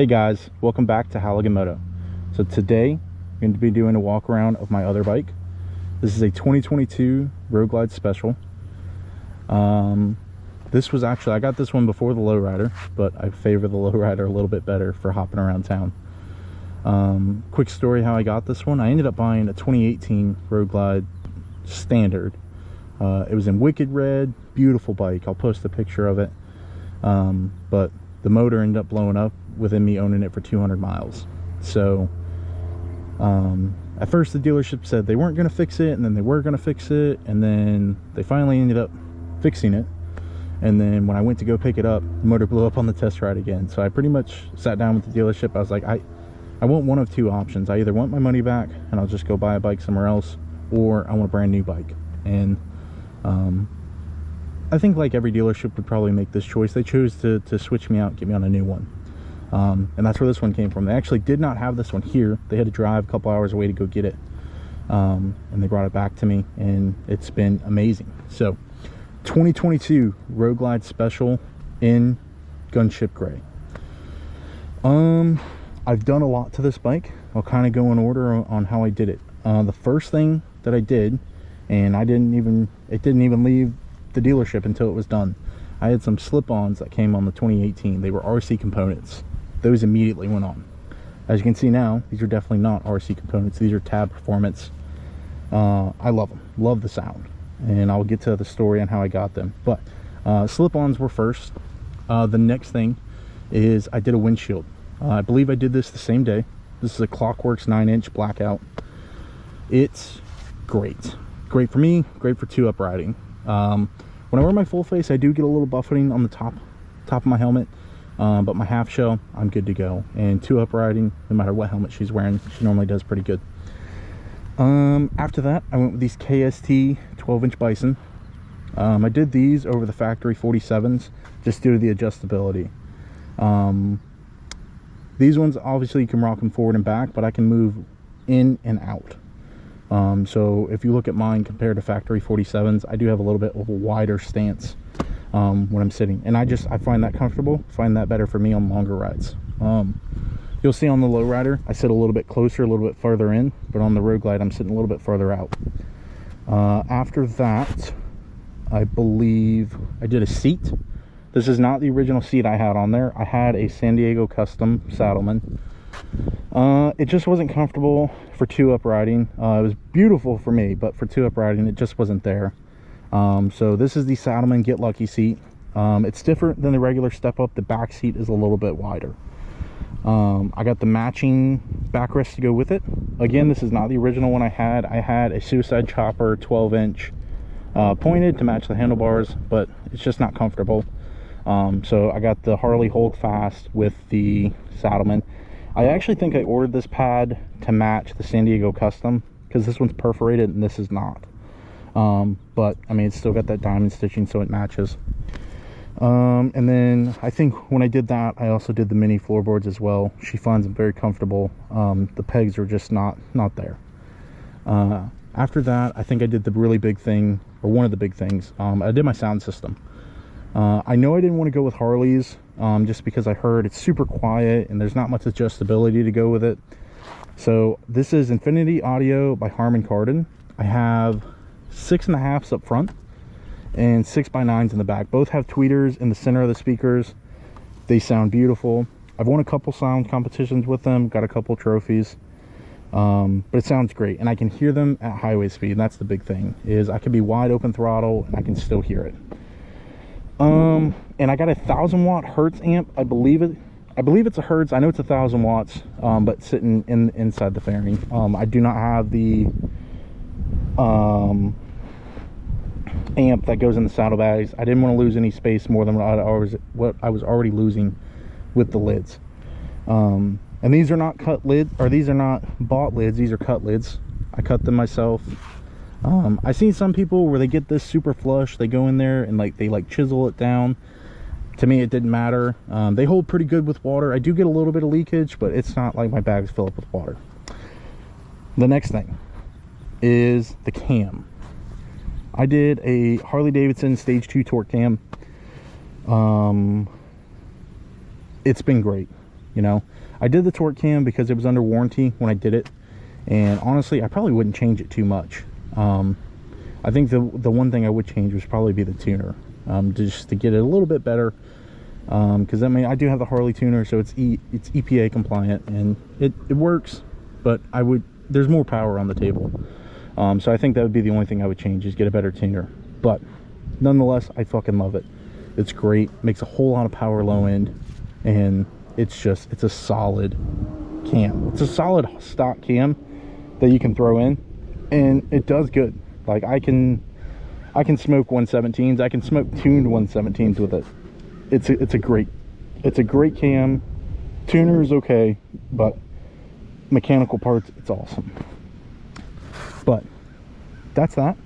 Hey guys, welcome back to Halligan Moto. So today I'm going to be doing a walk around of my other bike. This is a 2022 Road Glide Special. This was actually, I got this one before the lowrider, but I favor the lowrider a little bit better for hopping around town. Quick story how I got this one. I ended up buying a 2018 Road Glide Standard. It was in wicked red, beautiful bike. I'll post a picture of it. But the motor ended up blowing up within me owning it for 200 miles. So at first the dealership said they weren't going to fix it, and then they were going to fix it, and then they finally ended up fixing it. And then when I went to go pick it up, the motor blew up on the test ride again. So I pretty much sat down with the dealership. I was like, I want one of two options. I either want my money back and I'll just go buy a bike somewhere else, or I want a brand new bike. And I think like every dealership would probably make this choice. They chose to switch me out, get me on a new one. And that's where this one came from. They actually did not have this one here. They had to drive a couple hours away to go get it. And they brought it back to me, and it's been amazing. So 2022 Road Glide Special in Gunship Gray. I've done a lot to this bike. I'll kind of go in order on how I did it. The first thing that I did, and it didn't even leave the dealership until it was done. I had some slip-ons that came on the 2018. They were RC components. Those immediately went on. As you can see now, these are definitely not RC components. These are Tab Performance. I love them. Love the sound. And I'll get to the story on how I got them. But slip-ons were first. The next thing is I did a windshield. I believe I did this the same day. This is a Clockworks 9-inch blackout. It's great. Great for me, great for two-up riding. When I wear my full face, I do get a little buffeting on the top of my helmet, but my half shell, I'm good to go. And two-up riding, no matter what helmet she's wearing, she normally does pretty good. After that, I went with these KST 12-inch Bison. I did these over the factory 47s just due to the adjustability. These ones, obviously you can rock them forward and back, but I can move in and out. So if you look at mine compared to factory 47s, I do have a little bit of a wider stance when I'm sitting, and I find that comfortable, find that better for me on longer rides. You'll see on the lowrider I sit a little bit closer, a little bit further in, but on the Road Glide I'm sitting a little bit further out. After that, I believe I did a seat. This is not the original seat I had on there. I had a San Diego Custom Saddleman. It just wasn't comfortable for two-up riding. It was beautiful for me, but for two-up riding it just wasn't there. So this is the Saddleman Get Lucky seat. It's different than the regular step-up. The back seat is a little bit wider. I got the matching backrest to go with it. Again, this is not the original one I had. I had a Suicide Chopper 12-inch pointed to match the handlebars, but it's just not comfortable. So I got the Harley Hold Fast with the Saddleman. I actually think I ordered this pad to match the San Diego Custom, because this one's perforated and this is not. But I mean, it's still got that diamond stitching, so it matches. And then I think when I did that, I also did the mini floorboards as well. She finds them very comfortable. The pegs are just not there. After that, I think I did the really big thing, or one of the big things. I did my sound system. I know I didn't want to go with Harley's, just because I heard it's super quiet and there's not much adjustability to go with it. So this is Infinity Audio by Harman Kardon. I have 6.5s up front and 6x9s in the back. Both have tweeters in the center of the speakers. They sound beautiful. I've won a couple sound competitions with them, got a couple trophies. But it sounds great, and I can hear them at highway speed. And that's the big thing, is I can be wide open throttle and I can still hear it. And I got a 1000-watt Hertz amp. I believe it's a Hertz. I know it's 1000 watts, but sitting inside the fairing. I do not have the amp that goes in the saddlebags. I didn't want to lose any space more than what I was already losing with the lids. And these are not cut lids, or these are not bought lids. These are cut lids. I cut them myself. I've seen some people where they get this super flush, they go in there and they chisel it down. To me, it didn't matter. They hold pretty good with water. I do get a little bit of leakage, but it's not like my bags fill up with water. The next thing is the cam. I did a Harley Davidson Stage 2 torque cam. It's been great. you know. I did the torque cam because it was under warranty when I did it, and honestly I probably wouldn't change it too much. I think the one thing I would change would probably be the tuner, just to get it a little bit better, because I mean I do have the Harley tuner, so it's EPA compliant and it works, but there's more power on the table. So I think that would be the only thing I would change, is get a better tuner. But nonetheless, I fucking love it. It's great, makes a whole lot of power low end, and it's a solid cam. It's a solid stock cam that you can throw in, and it does good. Like I can smoke 117s, I can smoke tuned 117s with it. It's a great cam. Tuner is okay, but mechanical parts, it's awesome. But that's that.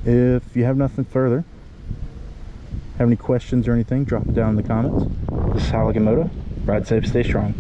If you have nothing further, have any questions or anything, drop it down in the comments. This is Halligan Moto. Ride safe, stay strong.